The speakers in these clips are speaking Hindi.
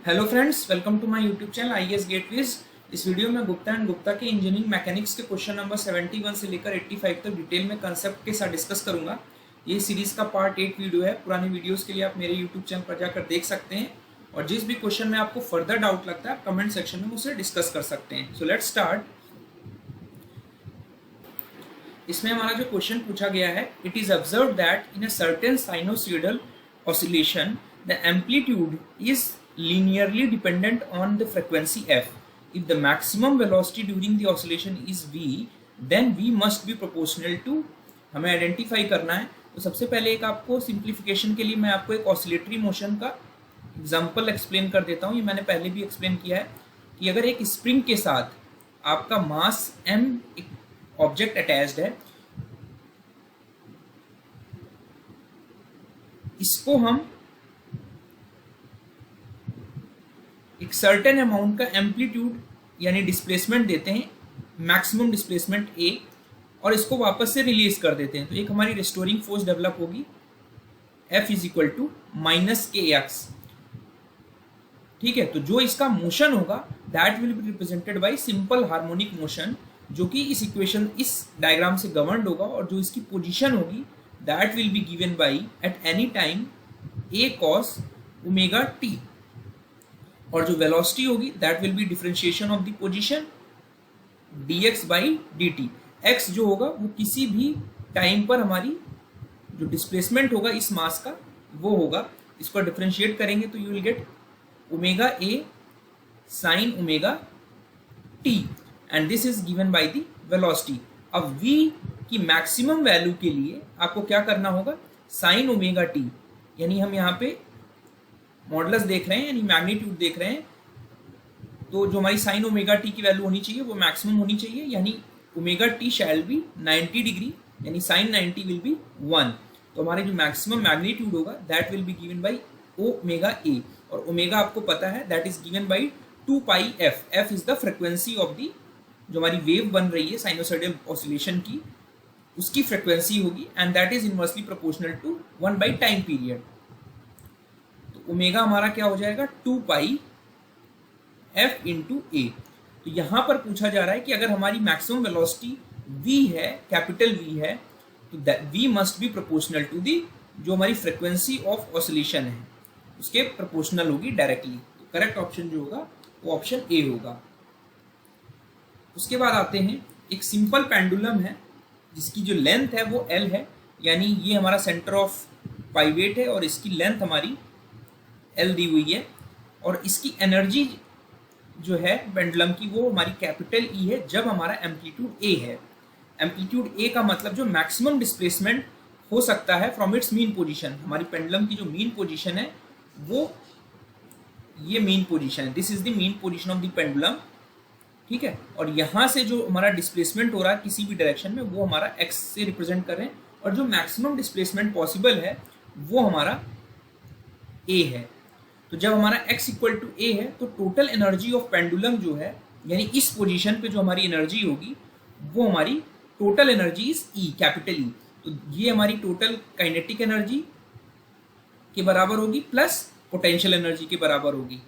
Hello friends, welcome to my YouTube channel IAS gateways. इस वीडियो में गुप्ता एंड गुप्ता के इंजीनियरिंग मैकेनिक्स के क्वेश्चन नंबर 71 से लेकर 85 तक डिटेल में कंसेप्ट के साथ डिस्कस करूंगा। ये सीरीज का पार्ट 8 वीडियो है। पुरानी वीडियोस के लिए आप मेरे यूट्यूब चैनल पर जाकर देख सकते हैं और जिस भी क्वेश्चन में आपको फर्दर डाउट लगता है आप कमेंट सेक्शन में मुझसे डिस्कस कर सकते हैं। So let's start. इसमें हमारा जो क्वेश्चन पूछा गया है, it is observed that in a certain sinusoidal oscillation the amplitude is linearly dependent on the frequency f. If the maximum velocity during the oscillation is v, then v must be proportional to, हमें आइडेंटिफाई करना है। तो सबसे पहले एक आपको सिंप्लीफिकेशन के लिए मैं आपको एक ऑसिलेटरी मोशन का एग्जांपल एक्सप्लेन कर देता हूँ। ये मैंने पहले भी एक्सप्लेन किया है कि अगर एक स्प्रिंग के साथ आपका मास m एक ऑब्जेक्ट अटैच्ड है, इसको हम एक सर्टेन अमाउंट का एम्पलीट्यूड यानी डिस्प्लेसमेंट देते हैं, मैक्सिमम डिस्प्लेसमेंट a, और इसको वापस से रिलीज कर देते हैं। तो एक हमारी रिस्टोरिंग फोर्स डेवलप होगी F is equal to -kx। ठीक है, तो जो इसका मोशन होगा that will be represented by simple harmonic motion, जो कि इस इक्वेशन इस डायग्राम से गवर्नड होगा, और जो इसकी पोजीशन होगी that will be given by at any time a cos omega t, और जो वेलोसिटी होगी that will B differentiation of the position dx by dt। x जो होगा वो किसी भी टाइम पर हमारी जो डिस्प्लेसमेंट होगा इस मास का वो होगा। इसको डिफरेंशिएट करेंगे तो you will gate omega a sine omega t, and this is given by the velocity. अब v की मैक्सिमम वैल्यू के लिए आपको क्या करना होगा, साइन ओमेगा t, यानी हम यहाँ पे मॉडुलस देख रहे हैं यानी मैग्नीट्यूड देख रहे हैं, तो जो हमारी साइन ओमेगा टी की वैल्यू होनी चाहिए वो मैक्सिमम होनी चाहिए, यानी omega T shall be 90 degree, यानी साइन 90 विल बी 1। तो हमारे जो मैक्सिमम मैग्नीट्यूड होगा that will be given by omega A, और ओमेगा आपको पता है that is given bye 2 pi F. F is the frequency of the, जो हमारी वेव बन रही है साइनोसॉइडल ऑसिलेशन की, उसकी फ्रिक्वेंसी होगी, and that is inversely proportional to 1 by time period. Omega हमारा क्या हो जाएगा 2 पाई एफ इंटू ए। तो यहां पर पूछा जा रहा है कि अगर हमारी मैक्सिमम वेलोसिटी v है, कैपिटल V है, तो v must be proportional to the जो हमारी फ्रीक्वेंसी ऑफ ऑसिलेशन है उसके प्रोपोर्शनल होगी डायरेक्टली। तो करेक्ट ऑप्शन जो होगा वो ऑप्शन ए होगा। उसके बाद आते हैं, एक सिंपल पेंडुलम है जिसकी जो लेंथ है वो L है, यानी ये हमारा सेंटर ऑफ पाइवेट है और इसकी लेंथ हमारी L दी हुई है, और इसकी एनर्जी जो है पेंडुलम की वो हमारी कैपिटल E है जब हमारा एम्पलीट्यूड A है। एम्पलीट्यूड A का मतलब जो मैक्सिमम डिस्प्लेसमेंट हो सकता है फ्रॉम इट्स मीन पोजीशन। हमारी पेंडुलम की जो मीन पोजीशन है वो ये मीन पोजीशन है, this is the mean position of the pendulum. ठीक है, और यहाँ से जो हमारा डिस्प्लेसमेंट हो रहा है किसी भी डायरेक्शन में वो हमारा x से रिप्रेजेंट कर रहे हैं, और जो मैक्सिमम डिस्प्लेसमेंट पॉसिबल है वो हमारा A है। तो जब हमारा x इक्वल टू a है तो टोटल एनर्जी ऑफ पेंडुलम जो है, यानी इस पोजीशन पे जो हमारी एनर्जी होगी वो हमारी total energy is E, capital E। तो ये हमारी टोटल काइनेटिक एनर्जी के बराबर होगी प्लस पोटेंशियल एनर्जी के बराबर होगी।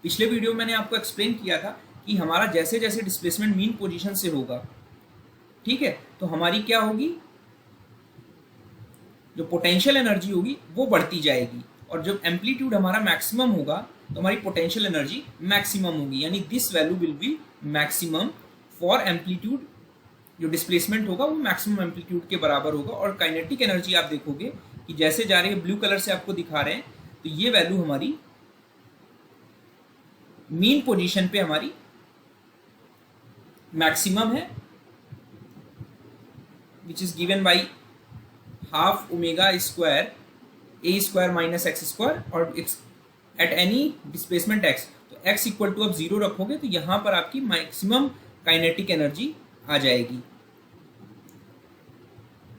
पिछले वीडियो में मैंने आपको एक्सप्लेन किया था कि हमारा जैसे जैसे डिस्प्लेसमेंट मीन पोजीशन से होगा, ठीक है, तो हमारी क्या होगी, जो पोटेंशियल एनर्जी होगी वो बढ़ती जाएगी, और जब एम्पलीट्यूड हमारा मैक्सिमम होगा तो हमारी पोटेंशियल एनर्जी मैक्सिमम होगी, यानी this value will B maximum for amplitude. जो डिस्प्लेसमेंट होगा वो मैक्सिमम एम्पलीट्यूड के बराबर होगा, और काइनेटिक एनर्जी आप देखोगे कि जैसे जा रही है, ब्लू कलर से आपको दिखा रहे हैं, तो ये वैल्यू हमारी मीन पोजीशन पे हमारी मैक्सिमम है, which is given by half omega square a square minus X square, और एट एनी डिस्प्लेसमेंट x, तो x इक्वल टू आप 0 रखोगे तो यहाँ पर आपकी मैक्सिमम काइनेटिक एनर्जी आ जाएगी,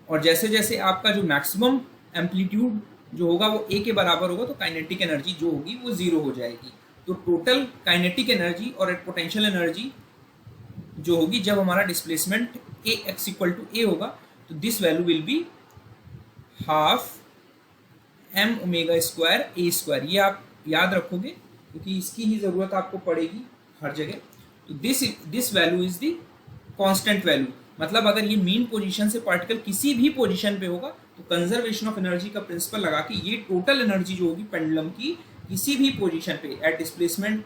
और जैसे जैसे आपका जो मैक्सिमम एम्पलीट्यूड जो होगा वो a के बराबर होगा तो काइनेटिक एनर्जी जो होगी वो 0 हो जाएगी। तो टोटल काइनेटिक एनर्जी और पोटेंशियल एनर्जी जो होगी जब हमारा displacement x equal to a होगा, तो this value will be half m omega square a square. ये आप याद रखोगे क्योंकि इसकी ही ज़रूरत आपको पड़ेगी हर जगह। तो this value is the constant value, मतलब अगर ये मीन पोजीशन से पार्टिकल किसी भी पोजीशन पे होगा तो कंजर्वेशन ऑफ एनर्जी का प्रिंसिपल लगा के ये टोटल एनर्जी जो होगी पेंडुलम की किसी भी पोजीशन पे एट डिस्प्लेसमेंट,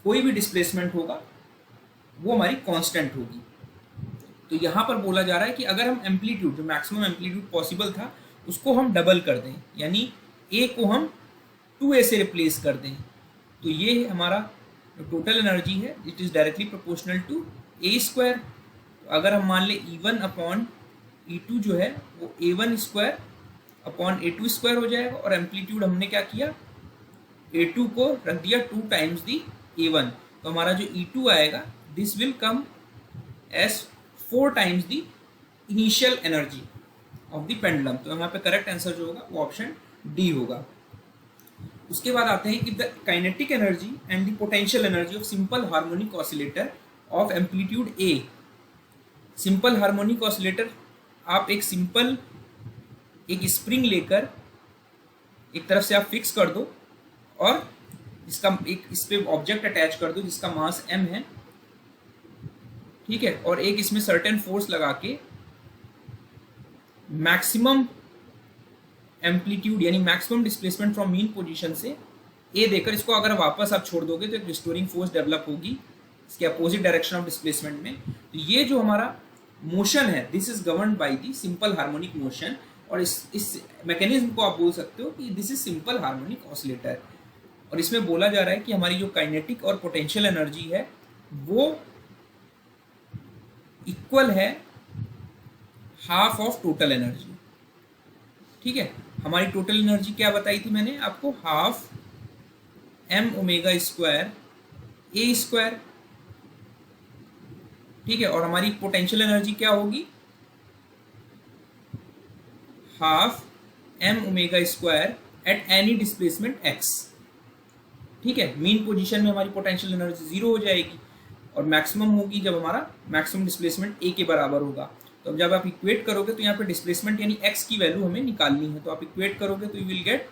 कोई भी डिस्प्लेसमेंट होगा वो हमारी कांस्टेंट होगी। तो यहाँ पर बोला जा रहा है कि अगर हम एम्पलीट्यूड, जो मैक्सिमम एम्पलीट्यूड पॉसिबल था उसको हम डबल कर दें, यानी ए को हम 2a से रिप्लेस कर दें, तो ये हमारा टोटल एनर्जी है it is directly proportional to a square. अगर हम मान लें E1 अपॉन E2 जो है वो A1 square upon A2 square हो जाएगा, और एम्पलीट्यूड हमने क्या किया, A2 को रख दिया 2 टाइम्स दी A1, तो हमारा जो E2 आएगा this will come as 4 times the initial energy of the pendulum. तो यहाँ पे करेक्ट आंसर जो होगा वो ऑप्शन डी होगा। उसके बाद आते हैं कि the kinetic energy and the potential energy of simple harmonic oscillator of amplitude A. Simple harmonic oscillator, आप एक सिंपल एक स्प्रिंग लेकर एक तरफ से आप फिक्स कर दो और इसका एक इस पे ऑब्जेक्ट अटैच कर दो जिसका मास m है, ठीक है, और एक इसमें सर्टेन फोर्स लगा के मैक्सिमम एम्पलीट्यूड यानी maximum displacement from mean position से ए देकर इसको अगर वापस आप छोड़ दोगे तो एक रिस्टोरिंग फोर्स डेवलप होगी इसके अपोजिट डायरेक्शन ऑफ डिस्प्लेसमेंट में। तो ये जो हमारा मोशन है this is governed by the simple harmonic motion, और इस मैकेनिज्म को आप बोल सकते हो कि this is simple harmonic oscillator. और इसमें बोला जा रहा है कि हमारी जो काइनेटिक और पोटेंशियल एनर्जी है वो इक्वल है हाफ ऑफ टोटल एनर्जी, ठीक है। हमारी टोटल एनर्जी क्या बताई थी मैंने आपको, half m omega square A square, ठीक है, और हमारी पोटेंशियल एनर्जी क्या होगी, half m omega square at any displacement x, ठीक है। मीन पोजीशन में हमारी पोटेंशियल एनर्जी 0 हो जाएगी और मैक्सिमम होगी जब हमारा मैक्सिमम डिस्प्लेसमेंट a के बराबर होगा। तो जब आप इक्वेट करोगे तो यहाँ पे डिस्प्लेसमेंट यानी x की वैल्यू हमें निकालनी है, तो आप इक्वेट करोगे तो you will get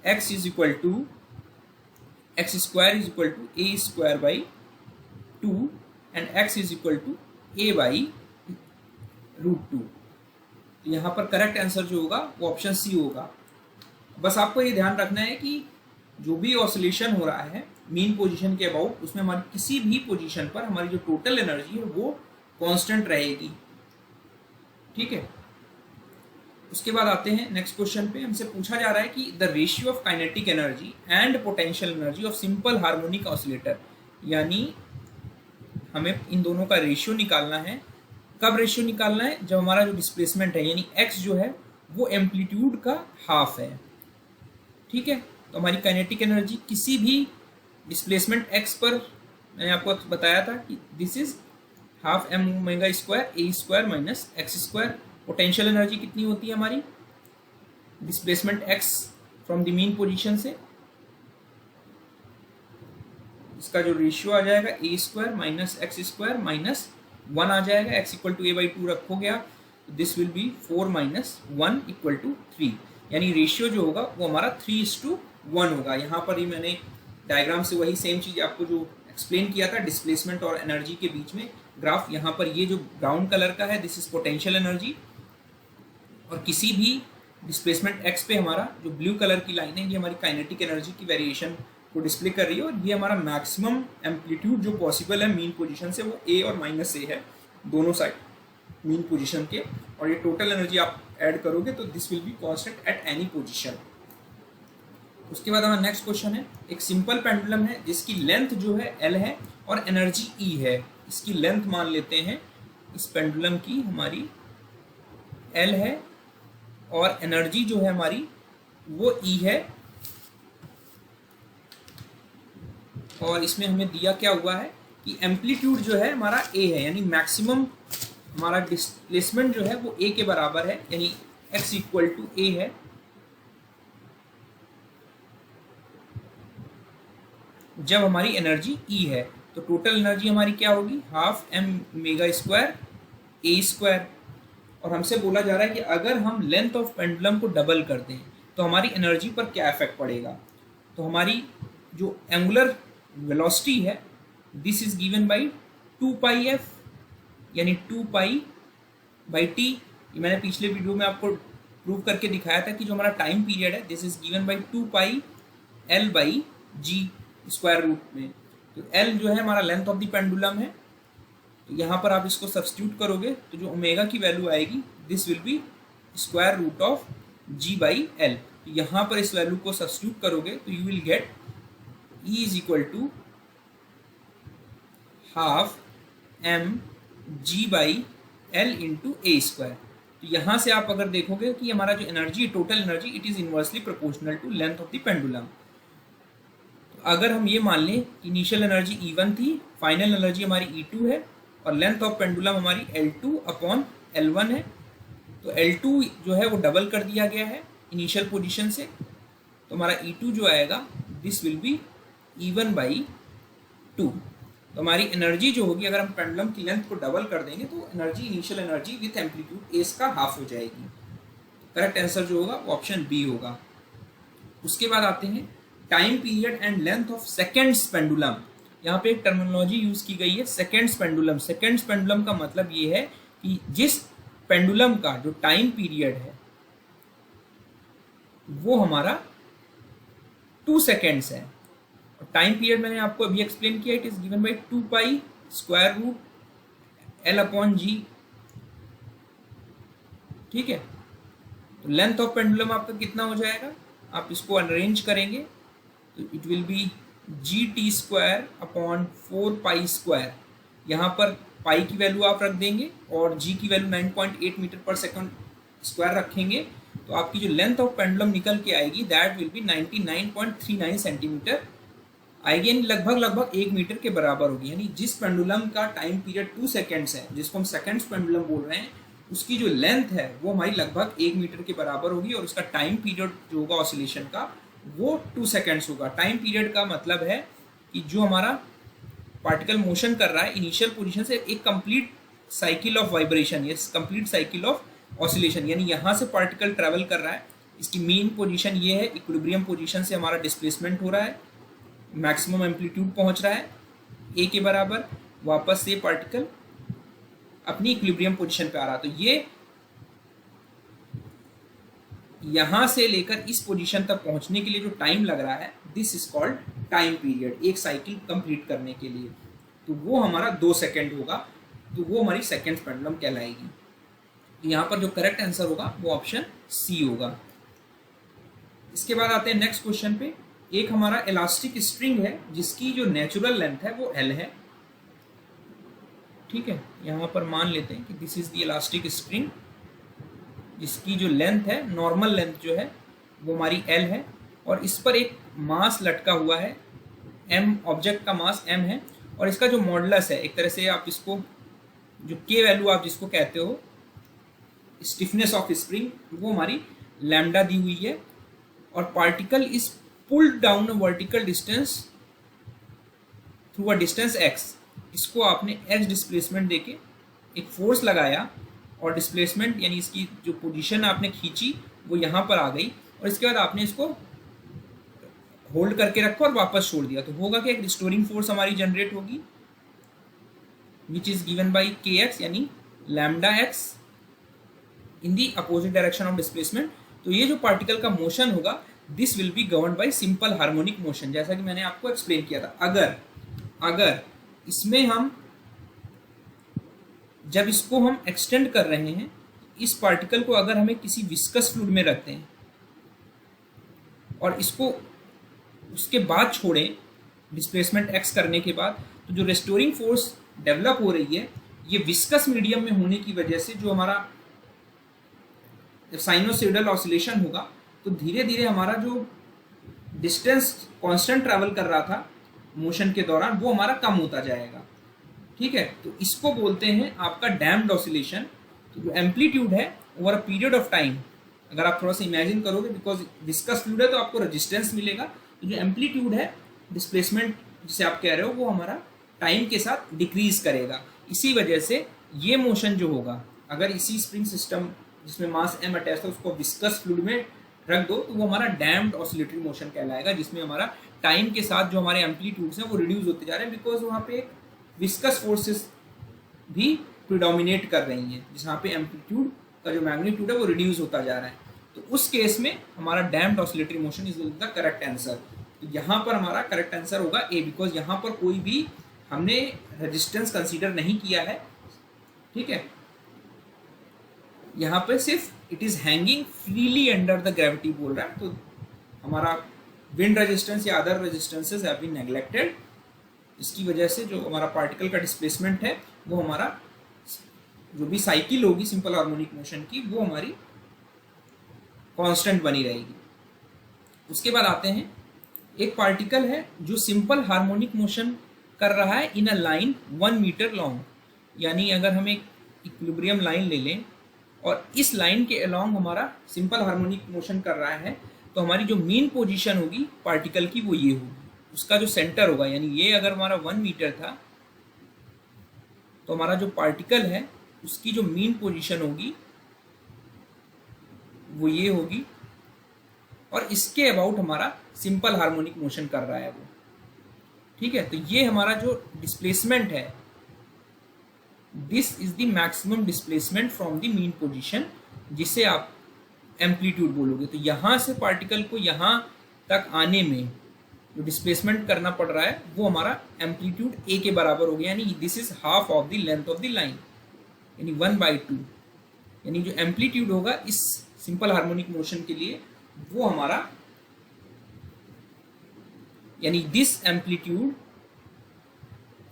x is equal to x square is equal to a square by 2 and x is equal to a by √2। तो यहाँ पर करेक्ट आंसर जो होगा वो ऑप्शन सी होगा। बस आपको ये ध्यान रखना है कि जो भी ऑसिलेशन हो रहा है मीन पोजीशन के अबाउट, उसमें हमारी किसी भी पोजीशन पर हमारी जो टोटल एनर्जी है वो कांस्टेंट रहेगी, ठीक है। उसके बाद आते हैं नेक्स्ट क्वेश्चन पे। हमसे पूछा जा रहा है कि the ratio of kinetic energy and potential energy of simple harmonic oscillator, यानी हमें इन दोनों का रेशियो निकालना है। कब रेशियो निकालना है, जब हमारा जो डिस्प्लेसमेंट है यानी x जो है वो एम्पलीट्यूड का हाफ है, ठीक है। तो हमारी काइनेटिक एनर्जी किसी भी डिस्प्लेसमेंट x पर, मैंने आपको बताया था कि this is half m omega square A square minus X square. Potential energy कितनी होती है हमारी displacement x from the mean position से, इसका जो रेशियो आ जाएगा A square minus X square minus 1 आ जाएगा, x इक्वल टू a/2 रखोगे आप, this will be 4 minus 1 equal to 3, यानी रेशियो जो होगा वो हमारा 3:1 होगा। यहाँ पर ही मैंने डायग्राम से वही सेम चीज़ आपको जो एक्सप्लेन किया था डिस्प्लेसमेंट और एनर्जी के बीच में ग्राफ, यहाँ पर ये जो ब्राउन कलर का है दिस इज पोटेंशियल एनर्जी, और किसी भी डिस्प्लेसमेंट x पे हमारा जो ब्लू कलर की लाइन है ये हमारी काइनेटिक एनर्जी की वेरिएशन को डिस्प्ले कर रही है, और ये हमारा मैक्सिमम एम्पलीट्यूड जो पॉसिबल है मीन पोजीशन से वो a और माइनस a है दोनों साइड मीन पोजीशन के, और ये टोटल एनर्जी आप ऐड करोगे तो this will be constant at any position. उसके बाद हमारा नेक्स्ट क्वेश्चन है, एक सिंपल पेंडुलम है जिसकी लेंथ जो है L है और एनर्जी E है। इसकी लेंथ मान लेते हैं इस पेंडुलम की हमारी L है और एनर्जी जो है हमारी वो E है, और इसमें हमें दिया क्या हुआ है कि एम्पलीट्यूड जो है हमारा A है, यानी मैक्सिमम हमारा डिस्प्लेसमेंट जो है वो A के बराबर है, यानी x इक्वल टू A है। जब हमारी एनर्जी E है तो टोटल एनर्जी हमारी क्या होगी, half m omega square a square. और हमसे बोला जा रहा है कि अगर हम लेंथ ऑफ पेंडुलम को डबल कर दें तो हमारी एनर्जी पर क्या इफेक्ट पड़ेगा। तो हमारी जो एंगुलर वेलोसिटी है this is given by 2πf यानी 2π/t। ये मैंने पिछले वीडियो में आपको प्रूव करके दिखाया था कि जो हमारा टाइम पीरियड है this is given by 2πL/g square root में। तो L जो है हमारा लेंथ ऑफ द पेंडुलम है, तो यहाँ पर आप इसको सब्स्टिट्यूट करोगे तो जो ओमेगा की वैल्यू आएगी this will be square root of g/L। तो यहाँ पर इस वैल्यू को सब्स्टिट्यूट करोगे तो you will get E is equal to half mg/L into a square. तो यहाँ से आप अगर देखोगे कि हमारा जो energy total energy it is inversely proportional to length of the pendulum. तो अगर हम ये मान लें कि इनिशियल एनर्जी E1 थी, फाइनल एनर्जी हमारी E2 है और लेंथ ऑफ पेंडुलम हमारी L2/L1 है, तो L2 जो है वो डबल कर दिया गया है इनिशियल पोजीशन से, तो हमारा E2 जो आएगा दिस विल बी E1/2। तो हमारी एनर्जी जो होगी अगर हम पेंडुलम की लेंथ को डबल कर देंगे तो energy initial energy with amplitude S का हाफ हो जाएगी। करेक्ट आंसर जो होगा वो ऑप्शन बी होगा। उसके बाद आते हैं time period and length of seconds pendulum. यहाँ पे एक टर्मिनोलॉजी यूज की गई है सेकेंड्स पेंडुलम। सेकेंड्स पेंडुलम का मतलब ये है कि जिस पेंडुलम का जो टाइम पीरियड है वो हमारा 2 सेकेंड्स है। टाइम पीरियड मैंने आपको अभी एक्सप्लेन किया, it is given by 2π square root L/g। ठीक है, तो लेंथ ऑफ पेंडुलम आपका कितना हो जाएगा, आप इसको अरेंज करेंगे तो इट विल बी GT²/4π²। यहाँ पर पाई की वैल्यू आप रख देंगे और g की वैल्यू 9.8 मीटर पर सेकंड स्क्वायर रखेंगे, तो आपकी जो लेंथ ऑफ पेंडुलम निकल के आएगी दैट विल बी 99.39 सेंटीमीटर आएगी, यानी लगभग 1 मीटर के बराबर होगी। यानी जिस पेंडुलम का टाइम पीरियड 2 सेकेंड्स है, जिसको हम सेकेंड्स पेंडुलम बोल रहे हैं, उसकी जो लेंथ है वो हमारी लगभग 1 मीटर के बराबर होगी और उसका टाइम पीरियड जो होगा ऑसिलेशन का वो 2 सेकेंड्स होगा। टाइम पीरियड का मतलब है कि जो हमारा पार्टिकल मोशन कर रहा है इनिशियल पोजीशन से एक complete cycle of vibration, yes complete cycle of oscillation, यानी यहाँ से पार्टिकल ट्रैवल कर रहा है, इसकी मेन पोजीशन ये है, इक्विलिब्रियम पोजीशन से हमारा डिस्प्लेसमेंट हो रहा है, मैक्सिमम एम्पलीट्यूड पहुंच रहा है ए के बराबर, वापस से पार्टिकल अपनी इक्विलिब्रियम पोजीशन पे आ रहा है। तो ये यहां से लेकर इस पोजीशन तक पहुंचने के लिए जो टाइम लग रहा है this is called time period, एक साइकिल कंप्लीट करने के लिए, तो वो हमारा 2 सेकेंड होगा, तो वो हमारी सेकेंड पेंडुलम कहलाएगी। तो यहाँ पर जो करेक्ट आंसर होगा वो ऑप्शन सी होगा। इसके बाद आते हैं नेक्स्ट क्वेश्चन पे। एक हमारा इलास्टिक स्ट्रिंग है जिसकी जो नेचुरल लेंथ है वो L है। ठीक है, यहाँ पर मान लेते हैं कि this is the elastic string जिसकी जो लेंथ है, नॉर्मल लेंथ जो है वो हमारी L है और इस पर एक मास लटका हुआ है M, ऑब्जेक्ट का मास M है और इसका जो मॉडुलस है, एक तरह से आप इसको जो K वैल्यू आप जिसको कहते हो स्टिफनेस ऑफ स्प्रिंग, वो हमारी लैम्डा दी हुई है और particle is pulled down a vertical distance through a distance x। इसको आपने x डिस्प्लेसमेंट देके एक फोर्स लगाया और डिस्प्लेसमेंट यानी इसकी जो पोजीशन आपने खींची वो यहाँ पर आ गई और इसके बाद आपने इसको होल्ड करके रखा और वापस छोड़ दिया, तो होगा कि एक रिस्टोरिंग फोर्स हमारी जनरेट होगी which is given by kx यानी lambda x in the opposite direction of displacement. तो ये जो पार्टिकल का मोशन होगा this will be govern by simple harmonic motion, जैसा कि मैंने आपको एक्सप्लेन किया था। अगर इसमें हम जब इसको हम एक्सटेंड कर रहे हैं, इस पार्टिकल को अगर हमें किसी विस्कस फ्लूइड में रखते हैं और इसको उसके बाद छोड़ें डिस्प्लेसमेंट x करने के बाद, तो जो रेस्टोरिंग फोर्स डेवलप हो रही है ये विस्कस मीडियम में होने की वजह से जो हमारा साइनोसॉइडल ऑसिलेशन होगा, तो धीरे धीरे हमारा जो डिस्टेंस कांस्टेंट ट्रैवल कर रहा था मोशन के दौरान वो हमारा कम होता जाएगा। ठीक है, तो इसको बोलते हैं आपका डैम्प्ड ऑसिलेशन। तो जो एम्पलीट्यूड है over a period of time, अगर आप थोड़ा सा इमेजिन करोगे, बिकॉज विस्कस फ्लूइड है तो आपको रेजिस्टेंस मिलेगा, तो जो एम्पलीट्यूड है डिस्प्लेसमेंट जिसे आप कह रहे हो वो हमारा टाइम के साथ डिक्रीज करेगा। इसी वजह से ये मोशन जो होगा, अगर इसी स्प्रिंग सिस्टम जिसमें मास m अटैच था उसको विस्कस फ्लूइड में रख दो तो वो हमारा डैम्प्ड ऑसिलेटरी मोशन कहलाएगा, जिसमें हमारा टाइम के साथ जो हमारे एम्पलीट्यूड्स हैं वो रिड्यूस होते जा रहे हैं, बिकॉज वहाँ पे एक विस्कस फोर्सेस भी प्रिडोमिनेट कर रही हैं, जहाँ पे एम्पलीट्यूड का जो मैग्नीट्यूड है वो रिड्यूस होता जा रहा है। तो उस केस में हमारा damped oscillatory motion is the correct answer. तो यहाँ पर हमारा करेक्ट आंसर होगा ए, बिकॉज यहाँ पर कोई भी हमने रेजिस्टेंस कंसीडर नहीं किया है, ठीक है। यहाँ पे सिर्फ it is hanging freely under the gravity बोल रहा है, तो हमारा विंड रेजिस्टेंस या other resistances have been neglected. इसकी वजह से जो हमारा पार्टिकल का डिस्प्लेसमेंट है वो हमारा जो भी साइकिल होगी सिंपल हार्मोनिक मोशन की वो हमारी कांस्टेंट बनी रहेगी। उसके बाद आते हैं, एक पार्टिकल है जो सिंपल हार्मोनिक मोशन कर रहा है इन अ लाइन 1 मीटर लॉन्ग, यानी अगर हम एक इक्विलिब्रियम लाइन ले लें और इस लाइन के अलोंग हमारा सिंपल हार्मोनिक मोशन कर रहा है, तो हमारी जो मेन पोजीशन होगी पार्टिकल की वो ये होगी, उसका जो सेंटर होगा, यानी ये अगर हमारा 1 मीटर था तो हमारा जो पार्टिकल है उसकी जो मेन पोजीशन होगी वो ये होगी, और इसके अबाउट हमारा सिंपल हार्मोनिक मोशन कर रहा है वो, ठीक है। तो ये हमारा जो डिस्प्लेसमेंट है, this is the maximum displacement from the mean position, जिसे आप एम्पलीट्यूड बोलोगे। तो यहाँ से पार्टिकल को यहाँ तक आने में जो डिस्प्लेसमेंट करना पड़ रहा है वो हमारा एम्पलीट्यूड ए के बराबर हो गया, यानी this is half of the length of the line, यानी 1/2, यानी जो एम्पलीट्यूड होगा इस सिंपल हार्मोनिक मोशन के लिए वो हमारा, यानी this amplitude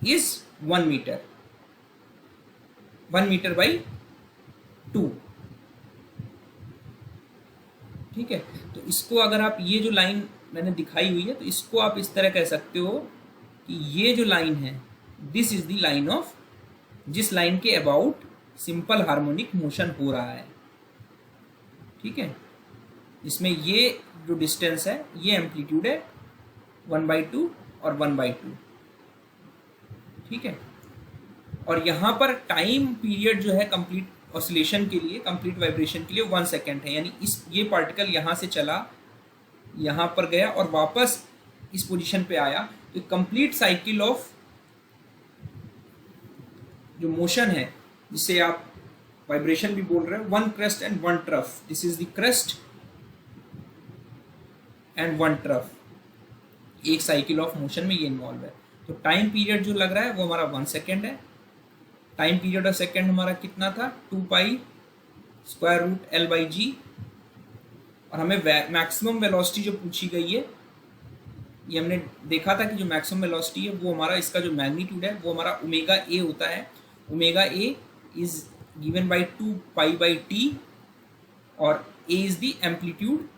is 1 metre, 1 metre by 2, ठीक है। तो इसको अगर आप, ये जो लाइन मैंने दिखाई हुई है, तो इसको आप इस तरह कह सकते हो कि ये जो लाइन है this is the line of, जिस लाइन के अबाउट सिंपल हार्मोनिक मोशन हो रहा है, ठीक है। इसमें ये जो डिस्टेंस है ये एम्पलीट्यूड है 1/2 और 1/2, ठीक है। और यहाँ पर टाइम पीरियड जो है कंप्लीट ऑसिलेशन के लिए, कंप्लीट वाइब्रेशन के लिए 1 सेकेंड है, यानी ये पार्टिकल यहाँ से चला, यहाँ पर गया और वापस इस पोजीशन पे आया, तो कंप्लीट साइकिल ऑफ जो मोशन है, जिसे आप वाइब्रेशन भी बोल रहे हैं, 1 crest and 1 trough, this is the crest and 1 trough, एक साइकिल ऑफ मोशन में ये इन्वॉल्व है। तो टाइम पीरियड जो लग रहा है वो हमारा 1 सेकेंड है। टाइम पीरियड ऑफ सेकेंड हमारा कितना था, 2π√L/g, और हमें मैक्सिमम वेलोसिटी जो पूछी गई है, ये हमने देखा था कि जो मैक्सिमम वेलोसिटी है वो हमारा, इसका जो मैग्नीट्यूड है वो हमारा ओमेगा ए होता है। Omega A is given by 2π/t और A is the amplitude.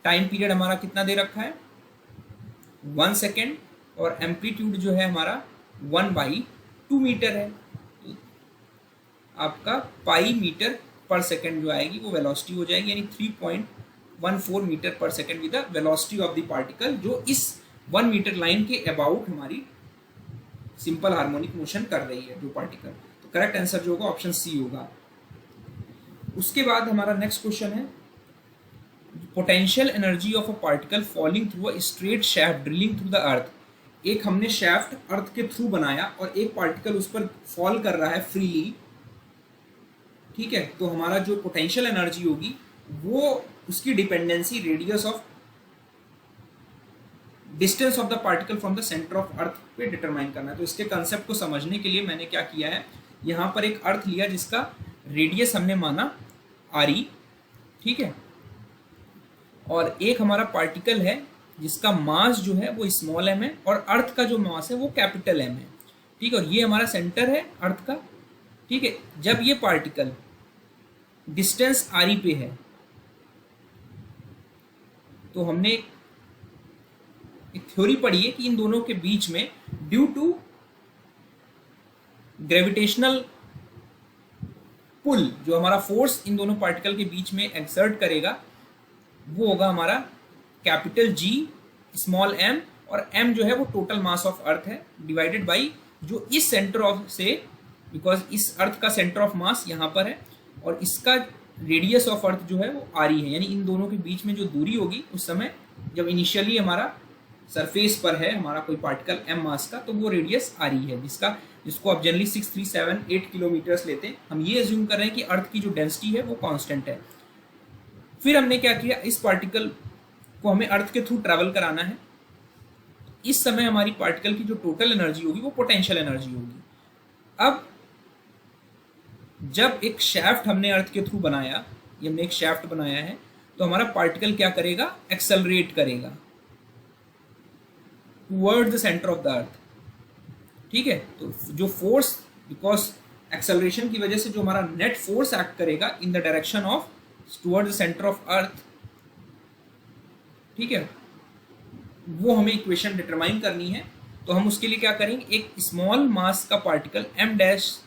Time period हमारा कितना दे रखा है, 1 सेकेंड, और एम्पलीट्यूड जो है हमारा 1/2 मीटर है। तो आपका पाई मीटर पर सेकेंड जो आएगी वो वेलोसिटी हो जाएगी, यानी 3.14 मीटर पर second with the velocity of the particle, जो इस 1 मीटर लाइन के अबाउट हमारी सिंपल हार्मोनिक मोशन कर रही है जो पार्टिकल। तो करेक्ट आंसर जो होगा ऑप्शन सी होगा। उसके बाद हमारा नेक्स्ट क्वेश्चन है, potential energy of a particle falling through a straight shaft drilling through the earth. एक हमने शैफ्ट अर्थ के थ्रू बनाया और एक पार्टिकल उस पर फॉल कर रहा है फ्रीली, ठीक है। तो हमारा जो पोटेंशियल एनर्जी होगी वो उसकी dependency radius of distance of the particle from the centre of अर्थ पे डिटरमाइन करना है। तो इसके कंसेप्ट को समझने के लिए मैंने क्या किया है, यहाँ पर एक अर्थ लिया जिसका रेडियस हमने माना RE, ठीक है, और एक हमारा पार्टिकल है जिसका मास जो है वो स्मॉल m है और अर्थ का जो मास है वो कैपिटल M है, ठीक है। और ये हमारा सेंटर है अर्थ का, ठीक है। जब ये पार्टिकल डिस्टेंस RE पे है तो हमने एक थ्योरी पढ़ी है कि इन दोनों के बीच में ड्यू टू ग्रेविटेशनल पुल जो हमारा फोर्स इन दोनों पार्टिकल के बीच में एक्सर्ट करेगा वो होगा हमारा कैपिटल G स्मॉल m, और m जो है वो टोटल मास ऑफ अर्थ है डिवाइडेड बाई जो इस सेंटर ऑफ से, बिकॉज इस अर्थ का सेंटर ऑफ मास यहाँ पर है और इसका रेडियस ऑफ अर्थ जो है वो RE है, यानी इन दोनों के बीच में जो दूरी होगी उस समय जब इनिशियली हमारा सरफेस पर है हमारा कोई पार्टिकल m मास का, तो वो रेडियस r है, जिसको आप जनरली 6378 किलोमीटर्स लेते हैं। हम ये एज्यूम कर रहे हैं कि अर्थ की जो डेंसिटी है वो कांस्टेंट है। फिर हमने क्या किया, इस पार्टिकल को हमें अर्थ के थ्रू ट्रैवल कराना है। इस समय हमारी पार्टिकल की जो टोटल एनर्जी होगी वो पोटेंशियल एनर्जी होगी। अब जब एक शैफ्ट हमने अर्थ के थ्रू बनाया, ये हमने एक शैफ्ट बनाया है, तो हमारा पार्टिकल क्या करेगा, एक्सेलरेट करेगा toward the centre of the earth. ठीक है, तो जो फोर्स, बिकॉज एक्सेलरेशन की वजह से जो हमारा नेट फोर्स एक्ट करेगा in the direction of toward the centre of अर्थ, ठीक है, वो हमें इक्वेशन डिटरमाइन करनी है। तो हम उसके लिए क्या करेंगे, एक स्मॉल मास का पार्टिकल m डैश,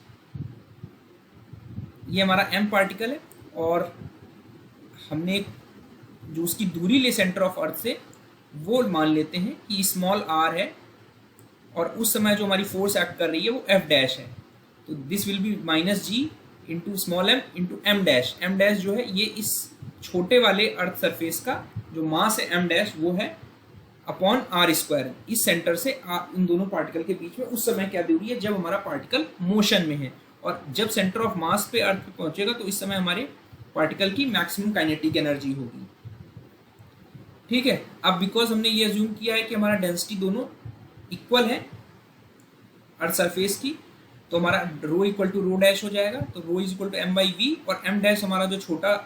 ये हमारा m पार्टिकल है, और हमने जो उसकी दूरी ले सेंटर ऑफ अर्थ से वो मान लेते हैं कि स्मॉल r है, और उस समय जो हमारी फोर्स एक्ट कर रही है वो f डैश है। तो this will B -g into small m into m dash. m dash जो है ये इस छोटे वाले अर्थ सरफेस का जो मास है m डैश वो है अपॉन r स्क्वायर, इस सेंटर से इन दोनों पार्टिकल के बीच में उस समय क्या दूरी है जब हमारा पार्टिकल मोशन में है, और जब सेंटर ऑफ मास पे अर्थ पे पहुंचेगा तो इस समय हमारे पार्टिकल की मैक्सिमम काइनेटिक एनर्जी होगी। ठीक है, अब बिकॉज हमने ये अज्यूम किया है कि हमारा डेंसिटी दोनों इक्वल है अर्थ सरफेस की, तो हमारा rho equal to rho dash हो जाएगा। तो rho is equal to m by V, और m डैश हमारा जो छोटा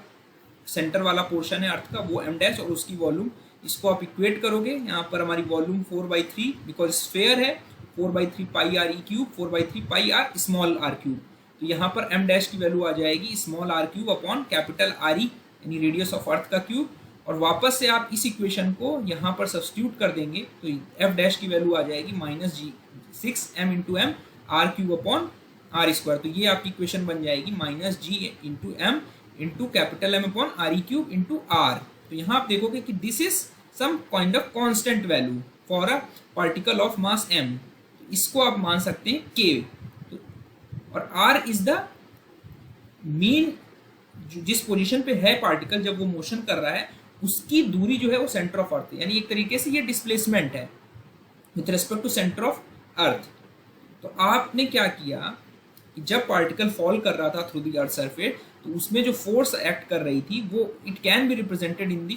सेंटर वाला पोर्शन है अर्थ का वो m डैश, और उसकी वॉल्यूम, इसको आप इक्वेट करोगे, यहाँ पर हमारी वॉल्यूम 4/3 बिकॉज स्फेयर है, 4/3 pi R E cube, 4/3 pi R small R cube. तो यहाँ पर m डैश की वैल्यू आ जाएगी small R cube upon capital R E, यानी रेडियस ऑफ अर्थ का क्यूब। और वापस से आप इस इक्वेशन को यहाँ पर सब्स्टिट्यूट कर देंगे तो f डैश की वैल्यू आ जाएगी -g6m into M R cube upon R square. तो ये आपकी इक्वेशन बन जाएगी -g into M into capital M upon R E cube into R. तो यहाँ आप देखोगे कि this is some kind of constant value for a particle of mass m। इसको आप मान सकते हैं k। तो और r इज द मीन, जिस पोजीशन पे है पार्टिकल जब वो मोशन कर रहा है उसकी दूरी जो है वो सेंटर ऑफ अर्थ है, यानी एक तरीके से ये डिस्प्लेसमेंट है with respect to centre of earth. तो आपने क्या किया कि जब पार्टिकल फॉल कर रहा था थ्रू द अर्थ सरफेस, तो उसमें जो फोर्स एक्ट कर रही थी वो it can be represented in the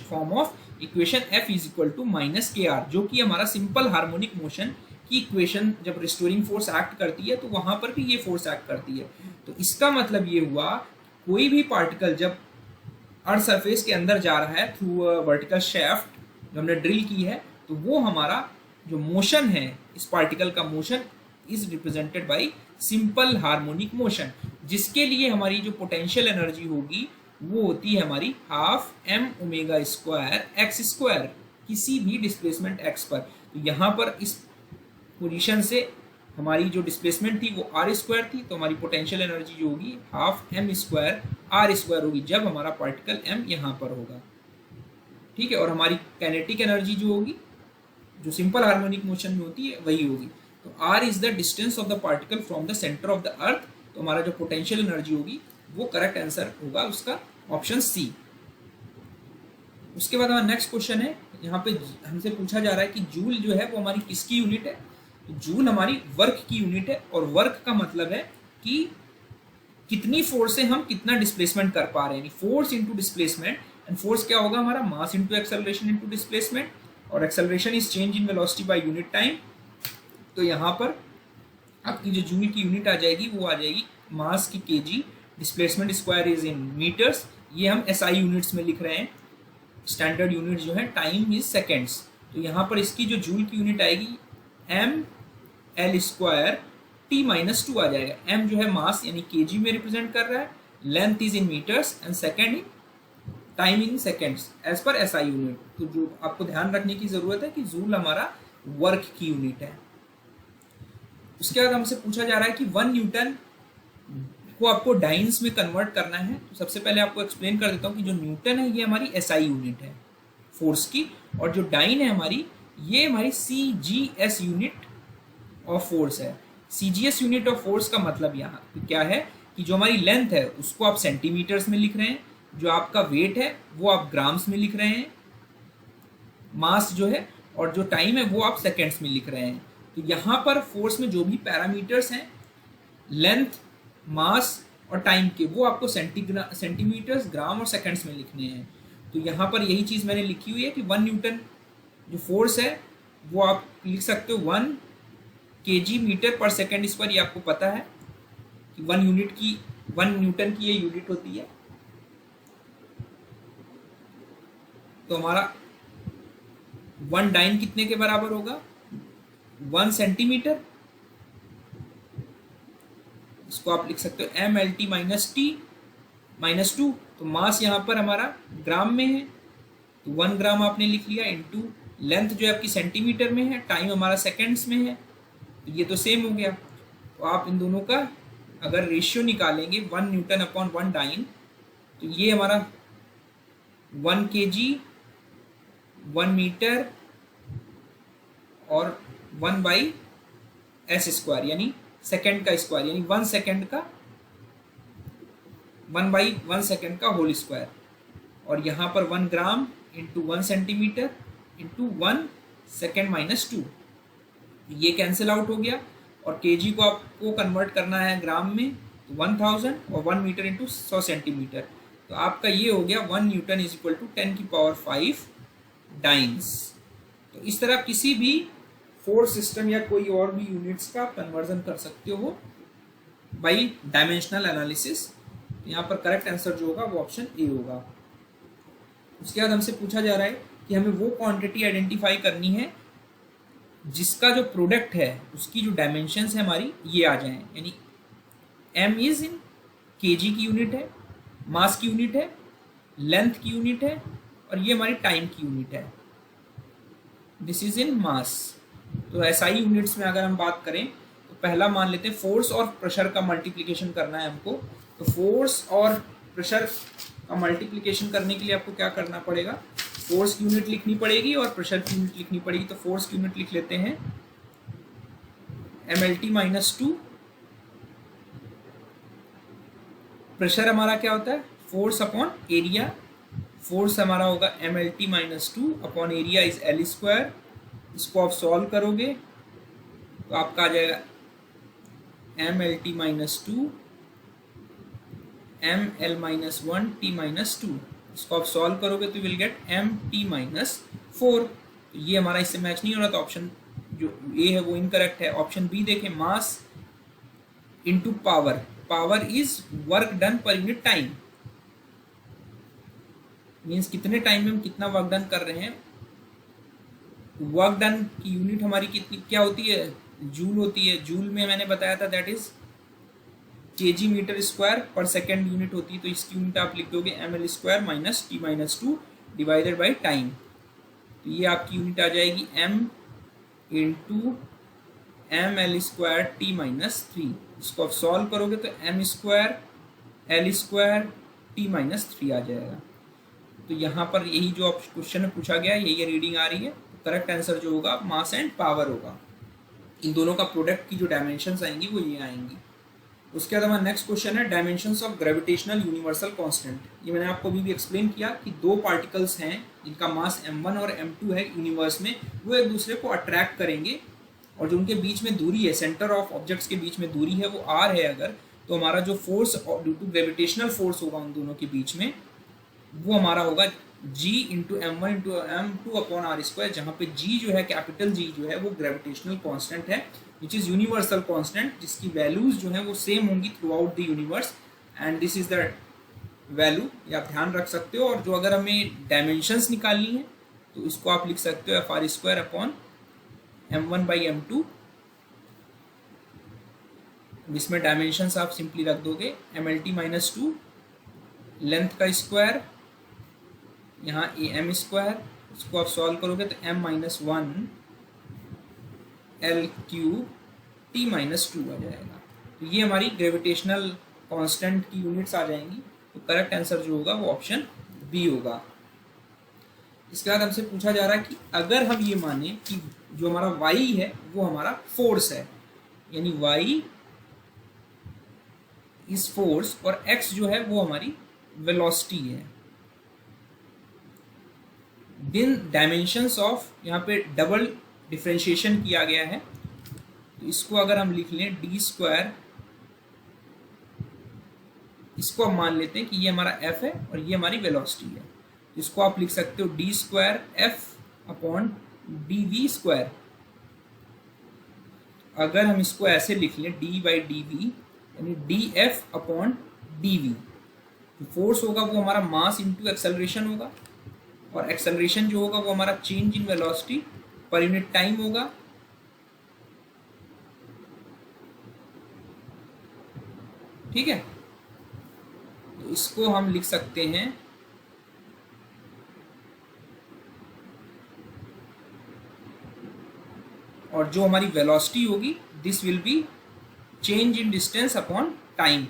form of equation F is equal to -kr, जो कि हमारा सिंपल हार्मोनिक मोशन की इक्वेशन, जब रिस्टोरिंग फोर्स एक्ट करती है तो वहां पर भी ये फोर्स एक्ट करती है। तो इसका मतलब ये हुआ कोई भी पार्टिकल जब अर्थ सरफेस के अंदर जा रहा है थ्रू वर्टिकल शैफ्ट जो हमने ड्रिल की है, तो वो हमारा जो मोशन है, इस पार्टिकल का motion is represented by simple harmonic motion, जिसके लिए हमारी जो पोटेंशियल एनर्जी होगी वो होती है हमारी half m omega square x square, किसी भी डिस्प्लेसमेंट x पर। तो यहाँ पर इस पोजीशन से हमारी जो डिस्प्लेसमेंट थी वो r स्क्वायर थी, तो हमारी पोटेंशियल एनर्जी जो होगी half m square r square होगी जब हमारा पार्टिकल m यहाँ पर होगा। ठीक है, और हमारी काइनेटिक एनर्जी जो होगी, जो सिंपल हार्मोनिक मोशन में होती है, वही होगी। तो r is the distance of the particle from the centre of the earth. तो हमारा जो पोटेंशियल एनर्जी होगी वो करेक्ट आंसर होगा उसका ऑप्शन सी। उसके बाद हमारा नेक्स्ट क्वेश्चन है, यहाँ पे हमसे पूछा जा रहा है कि जूल जो है वो हमारी किसकी यूनिट है। तो जूल हमारी वर्क की यूनिट है, और वर्क का मतलब है कि कितनी फोर्स से हम कितना डिस्प्लेसमेंट कर पा रहे हैं, force into displacement. And force क्या होगा हमारा, mass into acceleration into displacement, और acceleration is change in velocity by unit time. तो यहाँ पर आपकी जो जूल की यूनिट आ जाएगी वो आ जाएगी मास की KG, displacement square is in metres, ये हम SI यूनिट्स में लिख रहे हैं, स्टैंडर्ड यूनिट जो है टाइम इज सेकेंड्स। तो यहाँ पर इसकी जो जूल की यूनिट आएगी ml स्क्वायर T-2 आ जाएगा। m जो है मास यानी केजी में रिप्रेजेंट कर रहा है, length is in metres and second in time in seconds as per SI unit. तो जो आपको ध्यान रखने की जरूरत है कि जूल हमारा वर्क की यूनिट है। उसके बाद हमसे पूछा जा रहा है कि 1 न्यूटन को आपको डाइन्स में कन्वर्ट करना है। तो सबसे पहले आपको एक्सप्लेन कर देता हूँ कि जो न्यूटन है ये हमारी SI यूनिट है फोर्स की, और जो डाइन है हमारी ये हमारी CGS यूनिट ऑफ फोर्स है। CGS यूनिट ऑफ फोर्स का मतलब यहाँ क्या है कि जो हमारी लेंथ है उसको आप सेंटीमीटर्स में लिख रहे हैं, जो आपका वेट है वो आप ग्राम्स में लिख रहे हैं, मास जो है और जो टाइम है वो आप सेकेंड्स में लिख रहे हैं। तो यहाँ पर फोर्स में जो भी पैरामीटर्स हैं, लेंथ, मास और टाइम के, वो आपको सेंटीमीटर्स, ग्राम और सेकेंड्स में लिखने हैं। तो यहाँ पर यही चीज़ मैंने लिखी हुई है कि 1 न्यूटन जो फोर्स है वो आप लिख सकते हो 1 kg मीटर पर सेकेंड स्क्वायर। ये आपको पता है कि 1 न्यूटन की ये यूनिट होती है। तो हमारा 1 डाइन कितने के बराबर होगा? 1 सेंटीमीटर। इसको आप लिख सकते हो MLT माइनस टू। तो मास यहाँ पर हमारा ग्राम में है, तो 1 ग्राम आपने लिख लिया, इंटू लेंथ जो है आपकी सेंटीमीटर में है, टाइम हमारा सेकेंड्स में है, तो ये तो सेम हो गया। तो आप इन दोनों का अगर रेशियो निकालेंगे 1 न्यूटन अपॉन 1 डाइन, तो ये हमारा 1 kg 1 मीटर और 1/s स्क्वायर, यानी सेकेंड का स्क्वायर, यानी 1 सेकेंड का 1/1 सेकेंड का होल स्क्वायर। और यहाँ पर 1 gram into 1 centimetre into 1 second minus 2, ये कैंसिल आउट हो गया। और केजी को आपको कन्वर्ट करना है ग्राम में, तो 1000 और 1 मीटर इंटू 100 सेंटीमीटर। तो आपका ये हो गया 1 newton is equal to 10⁵ dynes. तो इस तरह किसी भी फोर्स सिस्टम या कोई और भी यूनिट्स का कन्वर्जन कर सकते हो बाई डायमेंशनल एनालिसिस। यहाँ पर करेक्ट आंसर जो होगा वो ऑप्शन ए होगा। उसके बाद हमसे पूछा जा रहा है कि हमें वो क्वांटिटी आइडेंटिफाई करनी है जिसका जो प्रोडक्ट है उसकी जो डायमेंशंस है हमारी ये आ जाएं, यानी m इज इन kg की यूनिट है, मास की यूनिट है, लेंथ की यूनिट है और ये हमारी टाइम की यूनिट है। दिस इज इन मास। तो SI यूनिट्स में अगर हम बात करें तो पहला मान लेते हैं फोर्स और प्रेशर का मल्टीप्लिकेशन करना है हमको। तो फोर्स और प्रेशर का मल्टीप्लिकेशन करने के लिए आपको क्या करना पड़ेगा? फोर्स की यूनिट लिखनी पड़ेगी और प्रेशर की यूनिट लिखनी पड़ेगी। तो फोर्स की यूनिट लिख लेते हैं MLT माइनस 2। प्रेशर हमारा क्या होता है? Force upon area. फोर्स हमारा होगा MLT minus 2 upon area is L square. इसको आप सॉल्व करोगे तो आपका आ जाएगा MLT minus 2 ML minus 1 T minus 2। इसको आप सॉल्व करोगे तो विल गेट MT माइनस 4। तो ये हमारा इससे मैच नहीं हो रहा, तो ऑप्शन जो ए है वो इनकरेक्ट है। ऑप्शन बी देखें, mass into power. Power is work done per unit time, means कितने टाइम में हम कितना वर्क डन कर रहे हैं। वर्क डन की यूनिट हमारी कितनी क्या होती है? जूल होती है। जूल में मैंने बताया था that is kg metre square per second unit होती है। तो इसकी यूनिट आप लिख दोगे ML square minus T minus 2 divided by time. तो ये आपकी यूनिट आ जाएगी M into ML square T minus 3। इसको आप सॉल्व करोगे तो M square L square T minus 3 आ जाएगा। तो यहाँ पर यही जो क्वेश्चन में पूछा गया है यही रीडिंग आ रही है। तो करेक्ट आंसर जो होगा मास एंड पावर होगा। इन दोनों का प्रोडक्ट की जो डायमेंशंस आएंगी वो ये आएंगी। उसके बाद हमारा नेक्स्ट क्वेश्चन है dimensions of gravitational universal constant. ये मैंने आपको अभी भी एक्सप्लेन किया कि दो पार्टिकल्स हैं जिनका मास m1 और m2 है यूनिवर्स में, वो एक दूसरे को अट्रैक्ट करेंगे और जो उनके बीच में दूरी है, सेंटर ऑफ ऑब्जेक्ट्स के बीच में दूरी है वो r है अगर, तो हमारा जो force due to gravitational force होगा उन दोनों के बीच में वो हमारा होगा g into m1 into m2 upon r square, जहाँ पे g जो है कैपिटल G जो है वो ग्रेविटेशनल कांस्टेंट है विच इज़ यूनिवर्सल कांस्टेंट, जिसकी वैल्यूज जो है वो सेम होंगी through out the universe and this is the value, ये आप ध्यान रख सकते हो। और जो अगर हमें डायमेंशंस निकालनी है तो इसको आप लिख सकते हो FR square upon m1 by m2। इसमें डायमेंशंस आप सिंपली रख दोगे MLT माइनस 2, लेंथ का स्क्वायर यहाँ AM स्क्वायर, इसको आप सॉल्व करोगे तो m minus 1 L cube T minus 2 आ जाएगा। तो ये हमारी ग्रेविटेशनल कांस्टेंट की यूनिट्स आ जाएंगी। तो करेक्ट आंसर जो होगा वो ऑप्शन बी होगा। इसके बाद हमसे पूछा जा रहा है कि अगर हम ये माने कि जो हमारा y है वो हमारा फोर्स है, यानी y इज फोर्स और x जो है वो हमारी वेलोसिटी है। देन डायमेंशंस ऑफ, यहाँ पे डबल डिफ्रेंशिएशन किया गया है, तो इसको अगर हम लिख लें डी स्क्वायर, इसको हम मान लेते हैं कि ये हमारा f है और ये हमारी वेलोसिटी है, तो इसको आप लिख सकते हो D square F upon D V square. अगर हम इसको ऐसे लिख लें डी बाई डी वी यानी D F upon D V, तो फोर्स होगा वो हमारा मास इंटू एक्सेलरेशन होगा, और एक्सेलरेशन जो होगा वो हमारा change in velocity per unit time होगा। ठीक है, तो इसको हम लिख सकते हैं और जो हमारी वेलोसिटी होगी this will B change in distance upon time.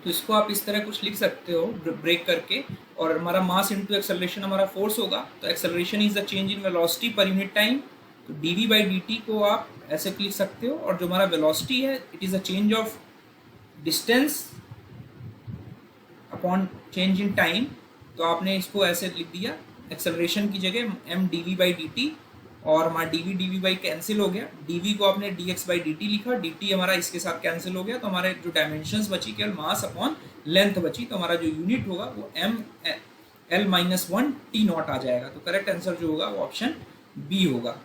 तो इसको आप इस तरह कुछ लिख सकते हो ब्रेक करके, और हमारा मास इंटू एक्सेलरेशन हमारा फोर्स होगा, तो acceleration is the change in velocity per unit time, तो dv बाई dt को आप ऐसे लिख सकते हो, और जो हमारा वेलोसिटी है it is a change of distance upon change in time, तो आपने इसको ऐसे लिख दिया एक्सेलरेशन की जगह m dv बाई dt, और हमारा dv बाई कैंसिल हो गया, dv को आपने dx बाई dt लिखा, dt हमारा इसके साथ कैंसिल हो गया, तो हमारे जो डायमेंशंस बची केवल मास अपॉन लेंथ बची, तो हमारा जो यूनिट होगा वो m(l-1 t0) आ जाएगा। तो करेक्ट आंसर जो होगा वो ऑप्शन बी होगा।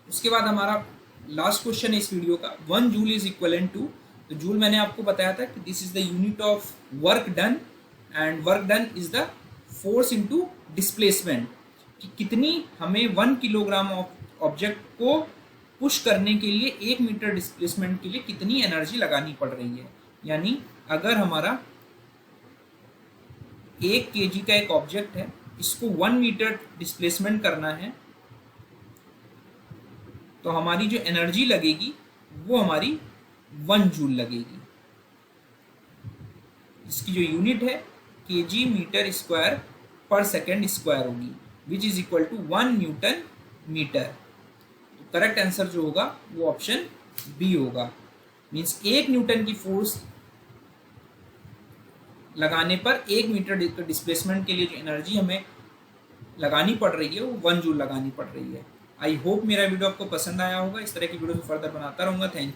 उसके बाद हमारा लास्ट क्वेश्चन है इस वीडियो का, 1 जूल इज इक्वलेंट टू, तो जूल मैंने आपको बताया था कि this is the unit of work done, and work done is the force into displacement, कि कितनी हमें 1 किलोग्राम ऑब्जेक्ट को पुश करने के लिए 1 मीटर डिस्प्लेसमेंट के लिए कितनी एनर्जी लगानी पड़ रही है। यानी अगर हमारा 1 केजी का एक ऑब्जेक्ट है, इसको 1 मीटर डिस्प्लेसमेंट करना है, तो हमारी जो एनर्जी लगेगी वो हमारी 1 जूल लगेगी। इसकी जो यूनिट है KG metre square per second square होगी, which is equal to 1 newton metre. तो करेक्ट आंसर जो होगा वो ऑप्शन बी होगा। मीन्स 1 न्यूटन की फोर्स लगाने पर 1 मीटर डिस्प्लेसमेंट के लिए जो एनर्जी हमें लगानी पड़ रही है वो 1 जूल लगानी पड़ रही है। आई होप मेरा वीडियो आपको पसंद आया होगा। इस तरह की वीडियो फर्दर बनाता रहूँगा। Thank you.